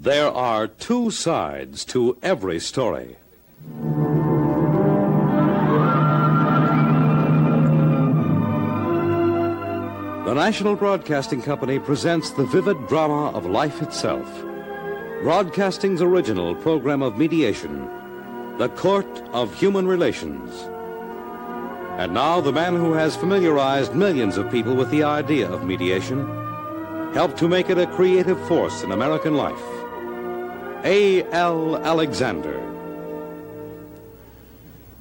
There are two sides to every story. The National Broadcasting Company presents the vivid drama of life itself. Broadcasting's original program of mediation, The Court of Human Relations. And now the man who has familiarized millions of people with the idea of mediation helped to make it a creative force in American life. A.L. Alexander.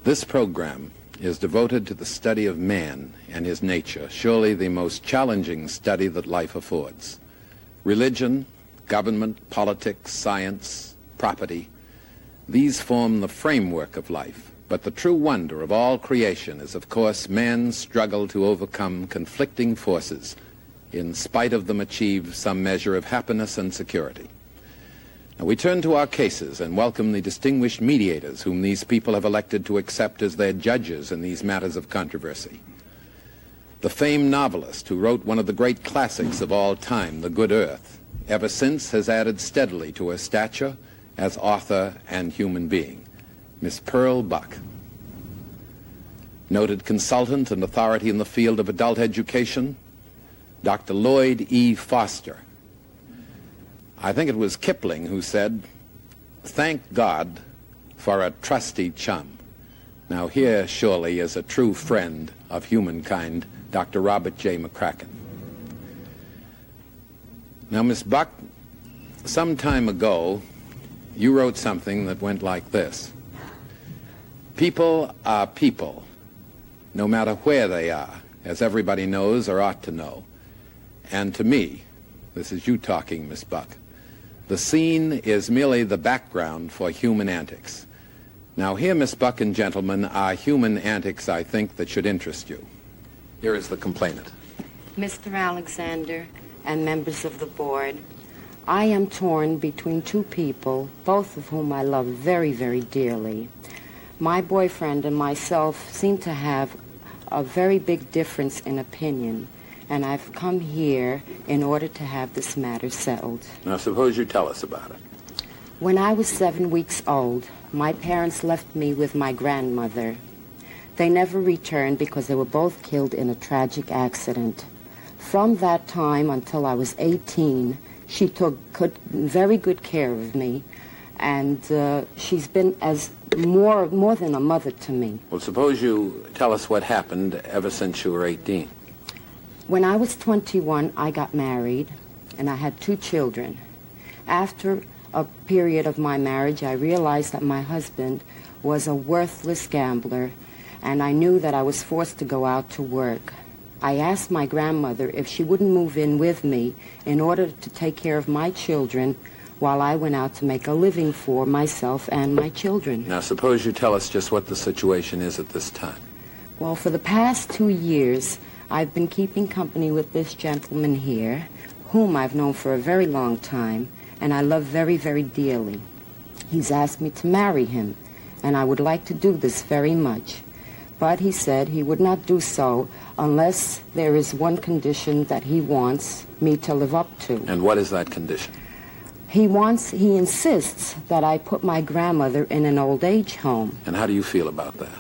This program is devoted to the study of man and his nature, surely the most challenging study that life affords. Religion, government, politics, science, property, these form the framework of life. But the true wonder of all creation is, of course, man's struggle to overcome conflicting forces, in spite of them achieve some measure of happiness and security. Now we turn to our cases and welcome the distinguished mediators whom these people have elected to accept as their judges in these matters of controversy. The famed novelist who wrote one of the great classics of all time, The Good Earth, ever since has added steadily to her stature as author and human being, Miss Pearl Buck. Noted consultant and authority in the field of adult education, Dr. Lloyd E. Foster. I think it was Kipling who said, "Thank God for a trusty chum." Now here surely is a true friend of humankind, Dr. Robert J. McCracken. Now, Miss Buck, some time ago, you wrote something that went like this: people are people, no matter where they are, as everybody knows or ought to know. And to me, this is you talking, Miss Buck, the scene is merely the background for human antics. Now here, Miss Buck and gentlemen, are human antics, I think, that should interest you. Here is the complainant. Mr. Alexander and members of the board, I am torn between two people, both of whom I love very, very dearly. My boyfriend and myself seem to have a very big difference in opinion, and I've come here in order to have this matter settled. Now suppose you tell us about it. When I was 7 weeks old, my parents left me with my grandmother. They never returned because they were both killed in a tragic accident. From that time until I was 18, she took very good care of me, and she's been as more than a mother to me. Well, suppose you tell us what happened ever since you were 18. When I was 21, I got married, and I had 2 children. After a period of my marriage, I realized that my husband was a worthless gambler, and I knew that I was forced to go out to work. I asked my grandmother if she wouldn't move in with me in order to take care of my children while I went out to make a living for myself and my children. Now suppose you tell us just what the situation is at this time. Well, for the past 2 years, I've been keeping company with this gentleman here, whom I've known for a very long time, and I love very, very dearly. He's asked me to marry him, and I would like to do this very much. But he said he would not do so unless there is one condition that he wants me to live up to. And what is that condition? He insists that I put my grandmother in an old age home. And how do you feel about that?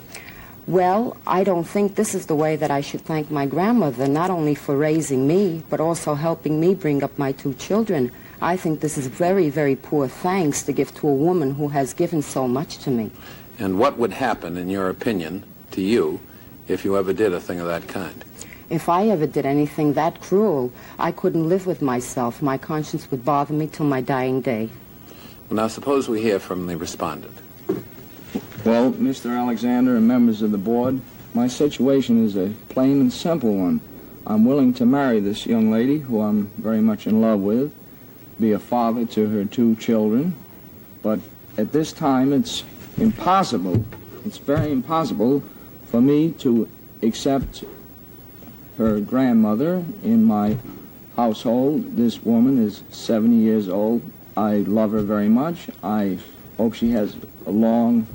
Well, I don't think this is the way that I should thank my grandmother, not only for raising me, but also helping me bring up my 2 children. I think this is very, very poor thanks to give to a woman who has given so much to me. And what would happen, in your opinion, to you if you ever did a thing of that kind? If I ever did anything that cruel, I couldn't live with myself. My conscience would bother me till my dying day. Well, now suppose we hear from the respondent. Well, Mr. Alexander and members of the board, my situation is a plain and simple one. I'm willing to marry this young lady, who I'm very much in love with, be a father to her 2 children, but at this time it's impossible, it's very impossible for me to accept her grandmother in my household. This woman is 70 years old. I love her very much. I hope she has a long,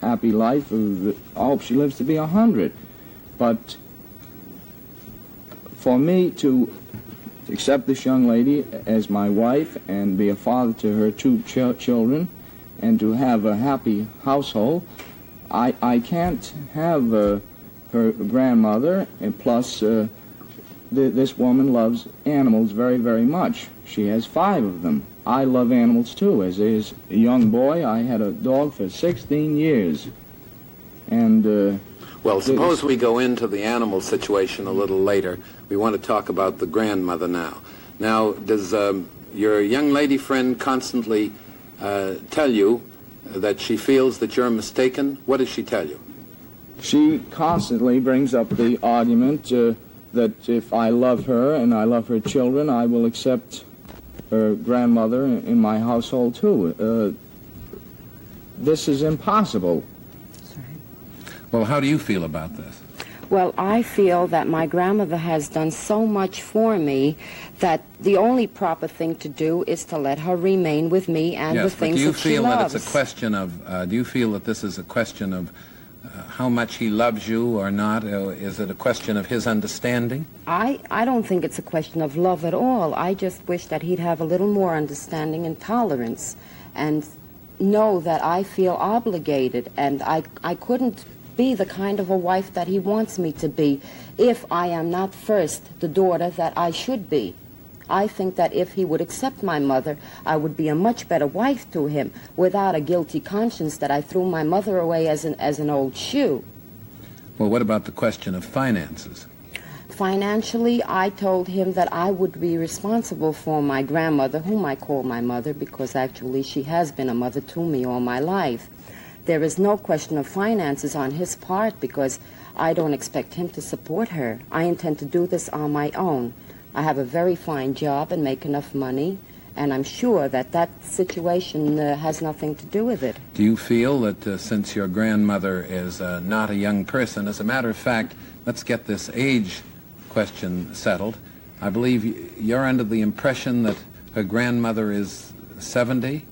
happy life. I hope she lives to be 100. But for me to accept this young lady as my wife and be a father to her two children and to have a happy household. I can't have her grandmother, and plus this woman loves animals very, very much. She has 5 of them. I love animals too. As a young boy, I had a dog for 16 years. And well, suppose we go into the animal situation a little later. We want to talk about the grandmother now. Now, does your young lady friend constantly tell you that she feels that you're mistaken? What does she tell you? She constantly brings up the argument that if I love her and I love her children, I will accept her grandmother in my household too. This is impossible. Well, how do you feel about this? Well, I feel that my grandmother has done so much for me that the only proper thing to do is to let her remain with me and the things that she loves. Yes, but do you feel that it's a question of, do you feel that this is a question of how much he loves you or not? Is it a question of his understanding? I don't think it's a question of love at all. I just wish that he'd have a little more understanding and tolerance and know that I feel obligated, and I couldn't be the kind of a wife that he wants me to be if I am not first the daughter that I should be. I think that if he would accept my mother, I would be a much better wife to him without a guilty conscience that I threw my mother away as an old shoe. Well, what about the question of finances? Financially, I told him that I would be responsible for my grandmother, whom I call my mother because actually she has been a mother to me all my life. There is no question of finances on his part because I don't expect him to support her. I intend to do this on my own. I have a very fine job and make enough money, and I'm sure that that situation has nothing to do with it. Do you feel that since your grandmother is not a young person, as a matter of fact, let's get this age question settled. I believe you're under the impression that her grandmother is 70?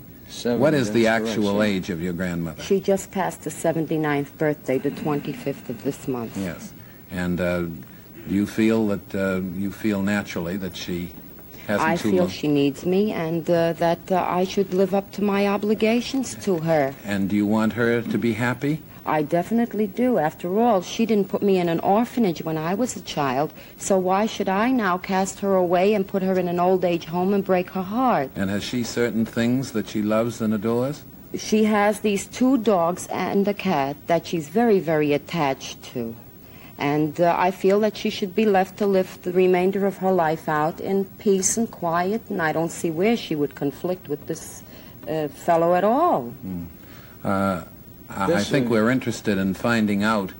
What is the actual age of your grandmother? She just passed her 79th birthday, the 25th of this month. Yes. And do you feel that you feel naturally that she hasn't I feel she needs me and that I should live up to my obligations to her. And do you want her to be happy? I definitely do. After all, she didn't put me in an orphanage when I was a child, so why should I now cast her away and put her in an old age home and break her heart? And has she certain things that she loves and adores? She has these 2 dogs and a cat that she's very, very attached to. And I feel that she should be left to live the remainder of her life out in peace and quiet, and I don't see where she would conflict with this fellow at all. I think we're interested in finding out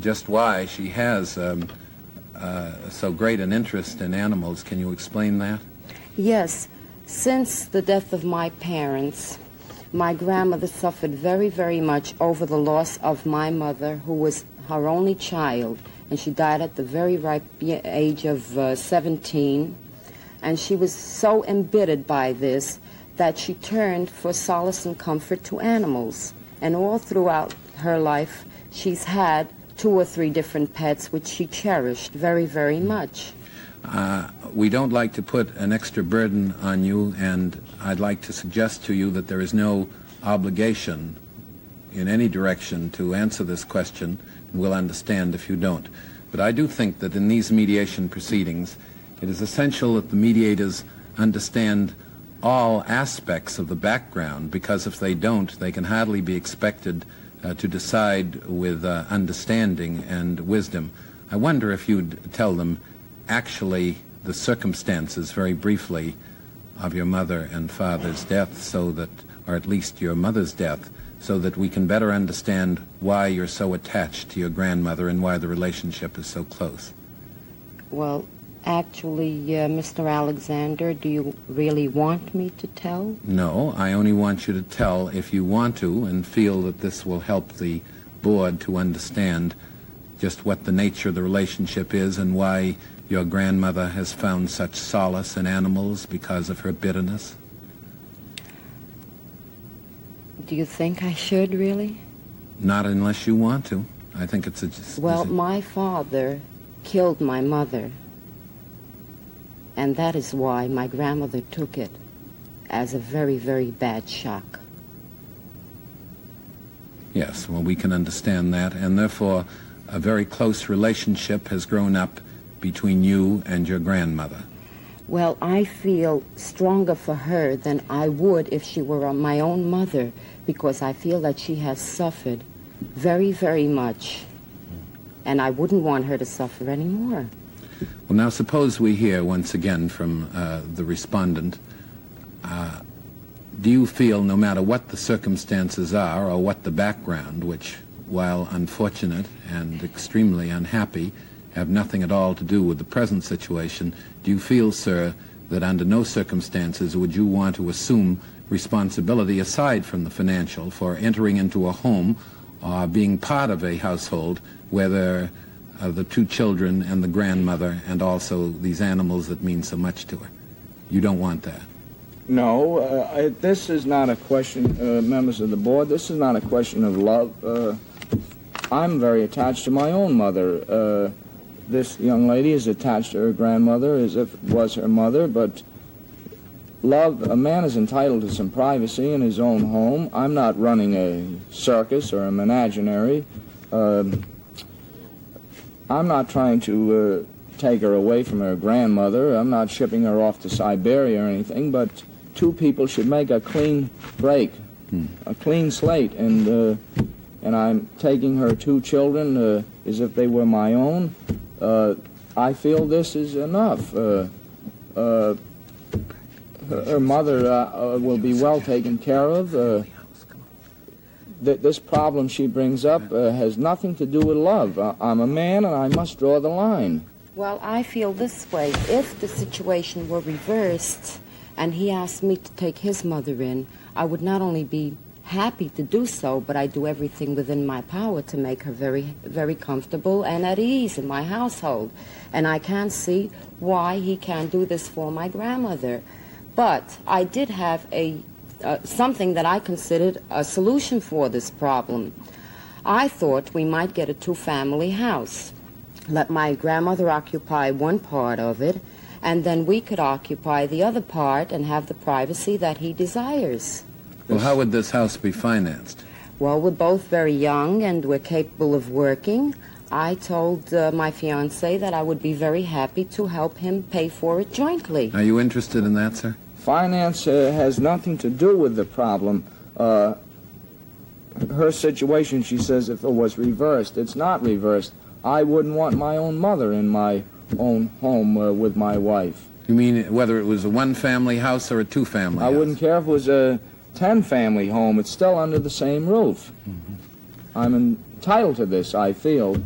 just why she has so great an interest in animals. Can you explain that? Yes. Since the death of my parents, my grandmother suffered very, very much over the loss of my mother, who was her only child, and she died at the very ripe age of 17. And she was so embittered by this that she turned for solace and comfort to animals. And all throughout her life, she's had 2 or 3 different pets, which she cherished very, very much. We don't like to put an extra burden on you, and I'd like to suggest to you that there is no obligation in any direction to answer this question. We'll understand if you don't. But I do think that in these mediation proceedings, it is essential that the mediators understand all aspects of the background, because if they don't, they can hardly be expected to decide with understanding and wisdom. I wonder if you'd tell them actually the circumstances very briefly of your mother and father's death, so that, or at least your mother's death, so that we can better understand why you're so attached to your grandmother and why the relationship is so close. Well, actually, Mr. Alexander, do you really want me to tell? No, I only want you to tell if you want to and feel that this will help the board to understand just what the nature of the relationship is and why your grandmother has found such solace in animals because of her bitterness. Do you think I should, really? Not unless you want to. I think it's a... Well, my father killed my mother. And that is why my grandmother took it as a very, very bad shock. Yes, well, we can understand that, and therefore a very close relationship has grown up between you and your grandmother. Well, I feel stronger for her than I would if she were my own mother, because I feel that she has suffered very, very much, and I wouldn't want her to suffer anymore. Well, now suppose we hear once again from the respondent. Do you feel, no matter what the circumstances are or what the background, which, while unfortunate and extremely unhappy, have nothing at all to do with the present situation, do you feel, sir, that under no circumstances would you want to assume responsibility aside from the financial for entering into a home or being part of a household where there are the two children and the grandmother and also these animals that mean so much to her? You don't want that? No, this is not a question, members of the board, this is not a question of love. I'm very attached to my own mother. This young lady is attached to her grandmother as if it was her mother, but love, a man is entitled to some privacy in his own home. I'm not running a circus or a menagerie. I'm not trying to take her away from her grandmother. I'm not shipping her off to Siberia or anything, but two people should make a clean break, a clean slate, and I'm taking her two children as if they were my own. I feel this is enough. Her mother will be well taken care of. This problem she brings up has nothing to do with love. I'm a man and I must draw the line. Well, I feel this way. If the situation were reversed and he asked me to take his mother in, I would not only be happy to do so, but I do everything within my power to make her very, very comfortable and at ease in my household. And I can't see why he can't do this for my grandmother. But I did have something that I considered a solution for this problem. I thought we might get a two-family house. Let my grandmother occupy one part of it, and then we could occupy the other part and have the privacy that he desires. Well, how would this house be financed? Well, we're both very young and we're capable of working. I told my fiance that I would be very happy to help him pay for it jointly. Are you interested in that, sir? Finance has nothing to do with the problem. Her situation, she says, if it was reversed, it's not reversed. I wouldn't want my own mother in my own home with my wife. You mean whether it was a one-family house or a two-family house? I wouldn't care if it was a 10-family home. It's still under the same roof. I'm entitled to this, I feel.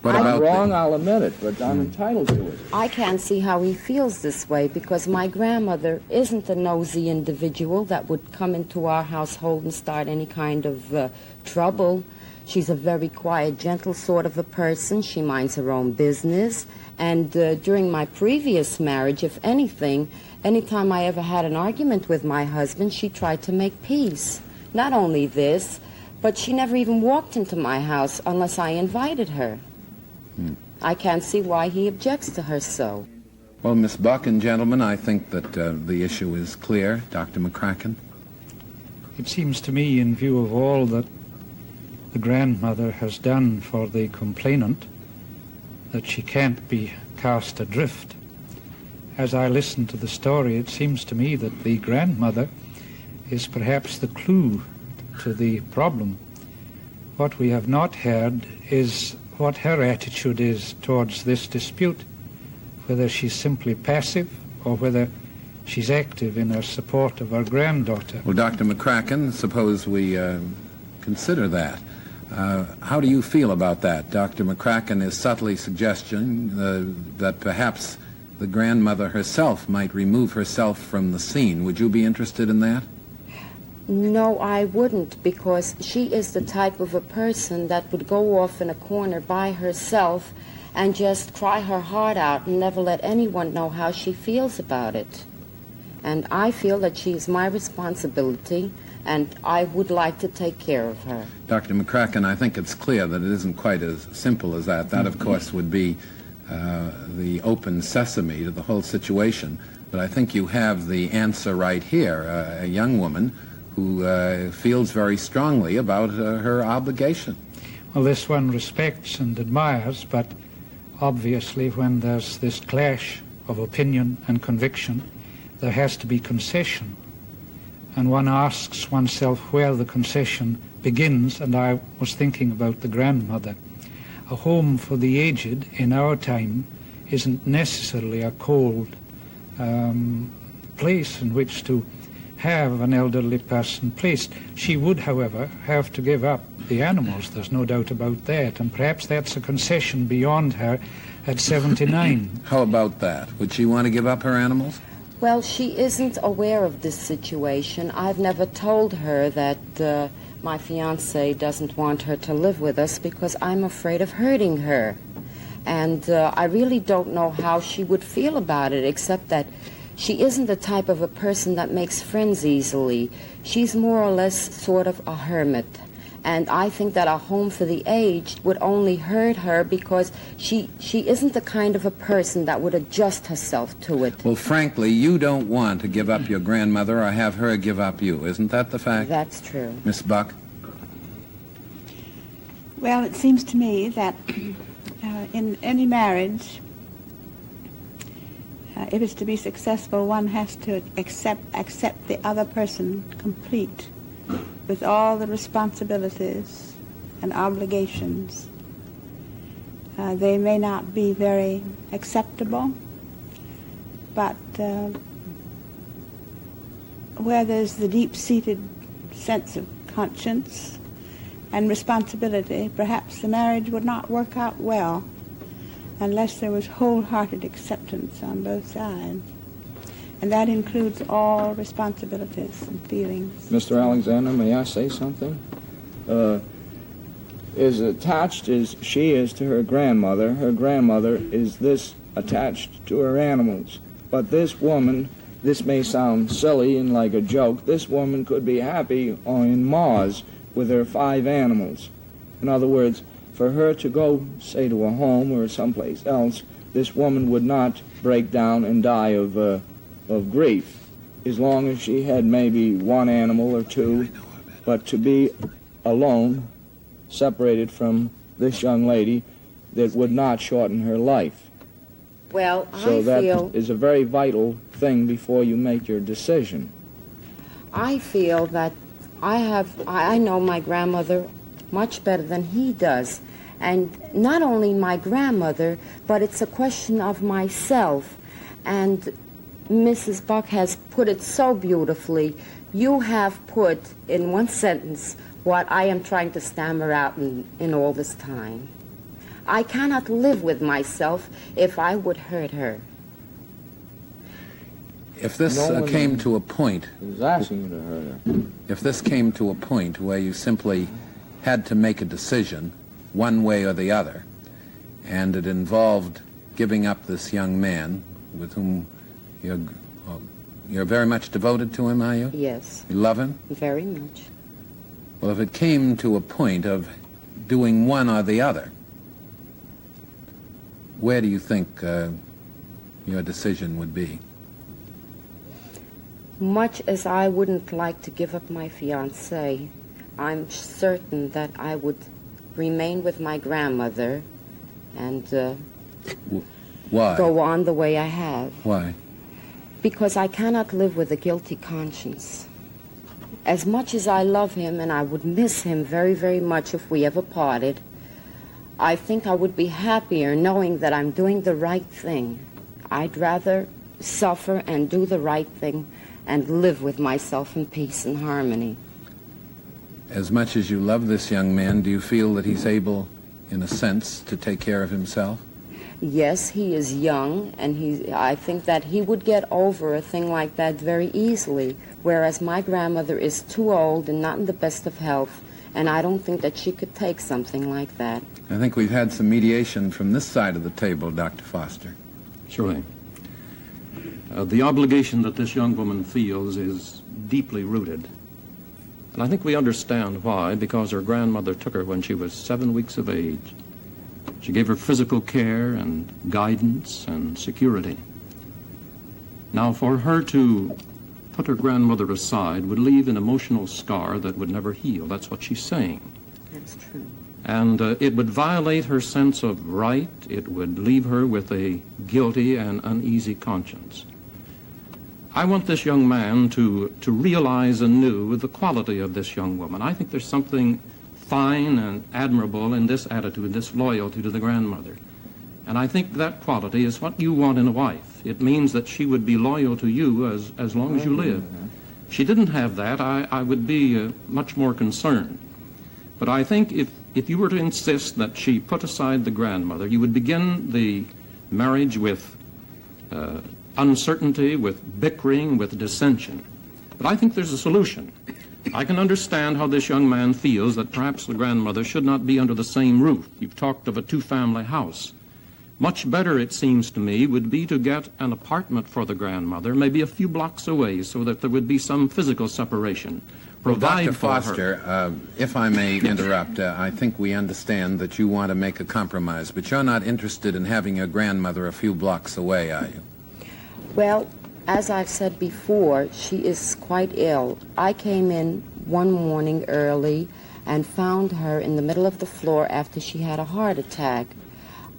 What I'm about wrong, I'll admit it, but I'm entitled to it. I can't see how he feels this way because my grandmother isn't a nosy individual that would come into our household and start any kind of trouble. She's a very quiet, gentle sort of a person. She minds her own business. And during my previous marriage, if anything, anytime I ever had an argument with my husband, she tried to make peace. Not only this, but she never even walked into my house unless I invited her. I can't see why he objects to her so. Well, Miss Buck and gentlemen, I think that the issue is clear. Dr. McCracken? It seems to me, in view of all that the grandmother has done for the complainant, that she can't be cast adrift. As I listen to the story, it seems to me that the grandmother is perhaps the clue to the problem. What we have not heard is what her attitude is towards this dispute, whether she's simply passive or whether she's active in her support of her granddaughter. Well, Dr. McCracken, suppose we consider that. How do you feel about that? Dr. McCracken is subtly suggesting that perhaps the grandmother herself might remove herself from the scene. Would you be interested in that? No, I wouldn't, because she is the type of a person that would go off in a corner by herself and just cry her heart out and never let anyone know how she feels about it. And I feel that she is my responsibility, and I would like to take care of her. Dr. McCracken, I think it's clear that it isn't quite as simple as that. That, of course, would be the open sesame to the whole situation, but I think you have the answer right here, a young woman who feels very strongly about her obligation. Well, this one respects and admires, but obviously when there's this clash of opinion and conviction, there has to be concession. And one asks oneself where the concession begins, and I was thinking about the grandmother. A home for the aged in our time isn't necessarily a cold place in which to have an elderly person placed. She would, however, have to give up the animals, there's no doubt about that, and perhaps that's a concession beyond her at 79. How about that? Would she want to give up her animals? Well, she isn't aware of this situation. I've never told her that my fiance doesn't want her to live with us because I'm afraid of hurting her. And I really don't know how she would feel about it, except that she isn't the type of a person that makes friends easily. She's more or less sort of a hermit. And I think that a home for the aged would only hurt her because she isn't the kind of a person that would adjust herself to it. Well, frankly, you don't want to give up your grandmother or have her give up you. Isn't that the fact? That's true. Miss Buck? Well, it seems to me that in any marriage, if it's to be successful, one has to accept the other person complete, with all the responsibilities and obligations. They may not be very acceptable, but where there's the deep-seated sense of conscience and responsibility, perhaps the marriage would not work out well unless there was wholehearted acceptance on both sides. And that includes all responsibilities and feelings. Mr. Alexander, may I say something? As attached as she is to her grandmother is this attached to her animals. But this woman, this may sound silly and like a joke, this woman could be happy in Mars with her 5 animals. In other words, for her to go, say, to a home or someplace else, this woman would not break down and die of grief, as long as she had maybe 1 animal or 2, but to be alone, separated from this young lady, that would not shorten her life. Well, So I that feel... is a very vital thing before you make your decision. I feel that I know my grandmother much better than he does. And not only my grandmother, but it's a question of myself. And Mrs. Buck has put it so beautifully. You have put in one sentence what I am trying to stammer out in all this time. I cannot live with myself if I would hurt her. If this came to a point... Who's asking you to hurt her? If this came to a point where you simply had to make a decision one way or the other, and it involved giving up this young man with whom you're very much devoted to him, are you? Yes. You love him? Very much. Well, if it came to a point of doing one or the other, where do you think your decision would be? Much as I wouldn't like to give up my fiancé, I'm certain that I would remain with my grandmother and Why? go on the way I have. Why? Because I cannot live with a guilty conscience. As much as I love him, and I would miss him very, very much if we ever parted, I think I would be happier knowing that I'm doing the right thing. I'd rather suffer and do the right thing and live with myself in peace and harmony. As much as you love this young man, do you feel that he's able, in a sense, to take care of himself? Yes, he is young, and I think that he would get over a thing like that very easily, whereas my grandmother is too old and not in the best of health, and I don't think that she could take something like that. I think we've had some mediation from this side of the table, Dr. Foster. Surely. The obligation that this young woman feels is deeply rooted. And I think we understand why, because her grandmother took her when she was 7 weeks of age. She gave her physical care and guidance and security. Now, for her to put her grandmother aside would leave an emotional scar that would never heal. That's what she's saying. That's true. And it would violate her sense of right. It would leave her with a guilty and uneasy conscience. I want this young man to realize anew the quality of this young woman. I think there's something fine and admirable in this attitude, this loyalty to the grandmother. And I think that quality is what you want in a wife. It means that she would be loyal to you as long as you live. If she didn't have that, I would be much more concerned. But I think if you were to insist that she put aside the grandmother, you would begin the marriage with uncertainty, with bickering, with dissension. But I think there's a solution. I can understand how this young man feels that perhaps the grandmother should not be under the same roof. You've talked of a two-family house. Much better, it seems to me, would be to get an apartment for the grandmother, maybe a few blocks away, so that there would be some physical separation. Provide Dr. for Foster, her. if I may interrupt, I think we understand that you want to make a compromise, but you're not interested in having your grandmother a few blocks away, are you? Well, as I've said before, she is quite ill. I came in one morning early and found her in the middle of the floor after she had a heart attack.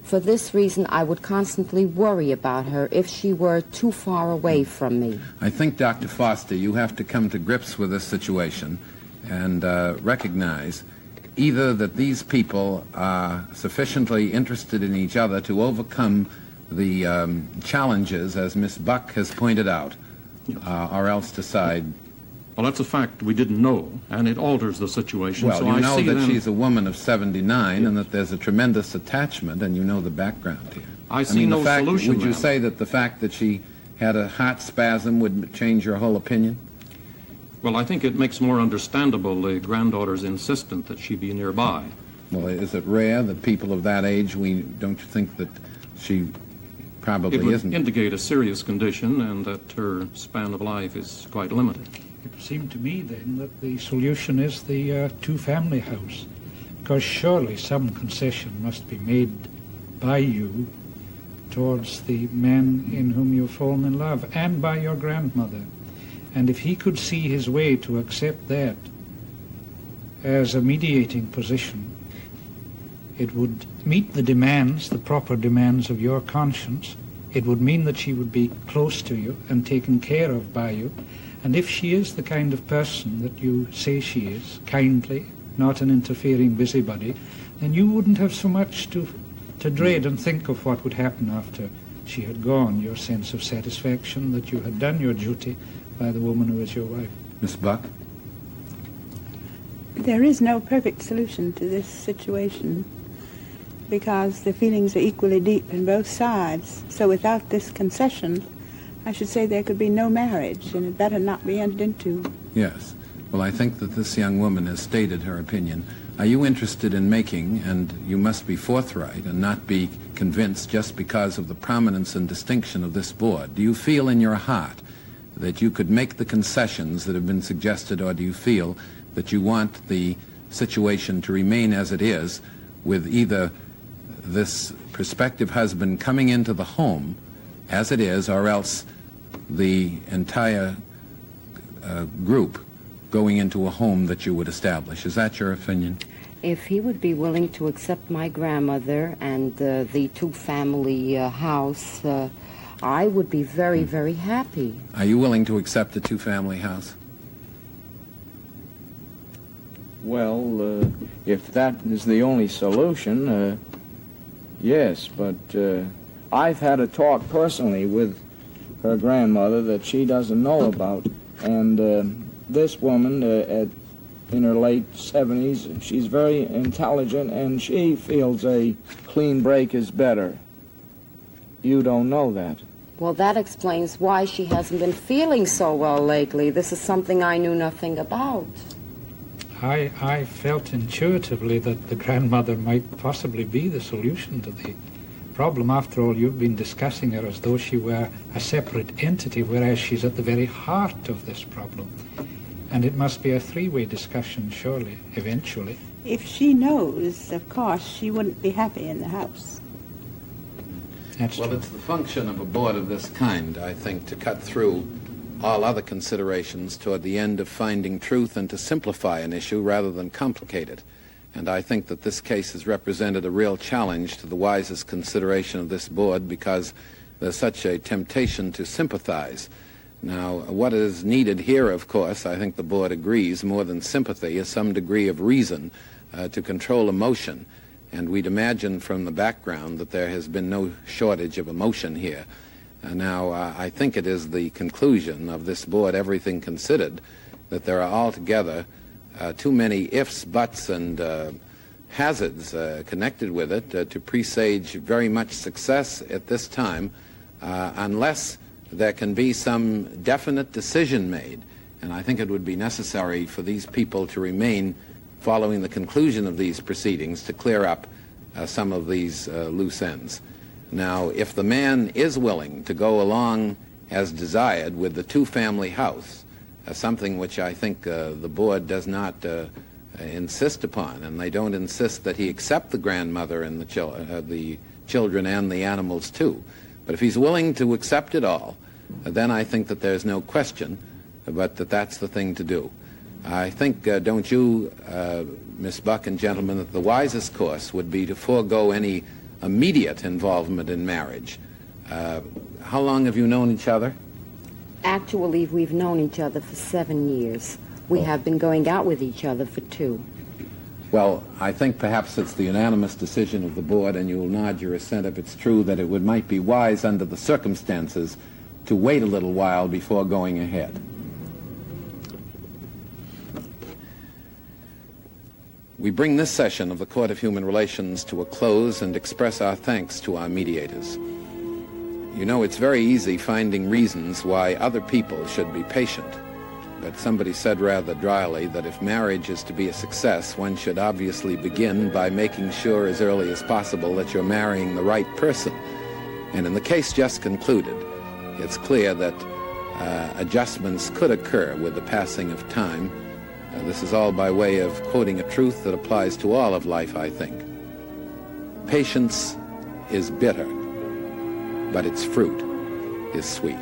For this reason, I would constantly worry about her if she were too far away from me. I think, Dr. Foster, you have to come to grips with this situation and recognize either that these people are sufficiently interested in each other to overcome the challenges, as Miss Buck has pointed out, or else decide. Well, that's a fact we didn't know, and it alters the situation. Well, so you I know see that them, she's a woman of 79 and that there's a tremendous attachment, and you know the background here. I see mean, no solution, Would you ma'am. say that the fact that she had a heart spasm would change your whole opinion? Well, I think it makes more understandable the granddaughter's insistence that she be nearby. Well, is it rare that people of that age, don't you think that she probably It would isn't? indicate a serious condition and that her span of life is quite limited. It seemed to me then that the solution is the two-family house, because surely some concession must be made by you towards the man in whom you've fallen in love, and by your grandmother. And if he could see his way to accept that as a mediating position, it would meet the demands, the proper demands of your conscience. It would mean that she would be close to you and taken care of by you. And if she is the kind of person that you say she is, kindly, not an interfering busybody, then you wouldn't have so much to dread and think of what would happen after she had gone, your sense of satisfaction that you had done your duty by the woman who is your wife. Miss Buck? There is no perfect solution to this situation because the feelings are equally deep in both sides. So without this concession, I should say there could be no marriage, and it better not be entered into. Yes. Well, I think that this young woman has stated her opinion. Are you interested in making, and you must be forthright and not be convinced just because of the prominence and distinction of this board, do you feel in your heart that you could make the concessions that have been suggested, or do you feel that you want the situation to remain as it is, with either this prospective husband coming into the home as it is, or else the entire group going into a home that you would establish? Is that your opinion? If he would be willing to accept my grandmother and the two-family house, I would be very, very happy. Are you willing to accept a two-family house? Well, if that is the only solution, yes, but I've had a talk personally with her grandmother that she doesn't know about, and this woman in her late 70s, she's very intelligent, and she feels a clean break is better. You don't know that. Well, that explains why she hasn't been feeling so well lately. This is something I knew nothing about. I felt intuitively that the grandmother might possibly be the solution to the problem. After all, you've been discussing her as though she were a separate entity, whereas she's at the very heart of this problem. And it must be a three-way discussion, surely, eventually. if she knows, of course, she wouldn't be happy in the house. That's Well, true. it's the function of a board of this kind, I think, to cut through all other considerations toward the end of finding truth and to simplify an issue rather than complicate it. And I think that this case has represented a real challenge to the wisest consideration of this board because there's such a temptation to sympathize. Now, what is needed here, of course, I think the board agrees, more than sympathy, is some degree of reason to control emotion. And we'd imagine from the background that there has been no shortage of emotion here. I think it is the conclusion of this board, everything considered, that there are altogether too many ifs, buts, and hazards connected with it to presage very much success at this time unless there can be some definite decision made. And I think it would be necessary for these people to remain following the conclusion of these proceedings to clear up some of these loose ends. Now, if the man is willing to go along as desired with the two-family house, something which I think the board does not insist upon, and they don't insist that he accept the grandmother and the children and the animals too. But if he's willing to accept it all, then I think that there's no question but that that's the thing to do. I think, don't you, Miss Buck and gentlemen, that the wisest course would be to forego any immediate involvement in marriage. How long have you known each other? Actually, we've known each other for 7 years. We have been going out with each other for 2. Well, I think perhaps it's the unanimous decision of the board, and you'll nod your assent if it's true, that it might be wise under the circumstances to wait a little while before going ahead. We bring this session of the Court of Human Relations to a close and express our thanks to our mediators. You know, it's very easy finding reasons why other people should be patient. But somebody said rather dryly that if marriage is to be a success, one should obviously begin by making sure as early as possible that you're marrying the right person. And in the case just concluded, it's clear that adjustments could occur with the passing of time. This is all by way of quoting a truth that applies to all of life, I think. Patience is bitter, but its fruit is sweet.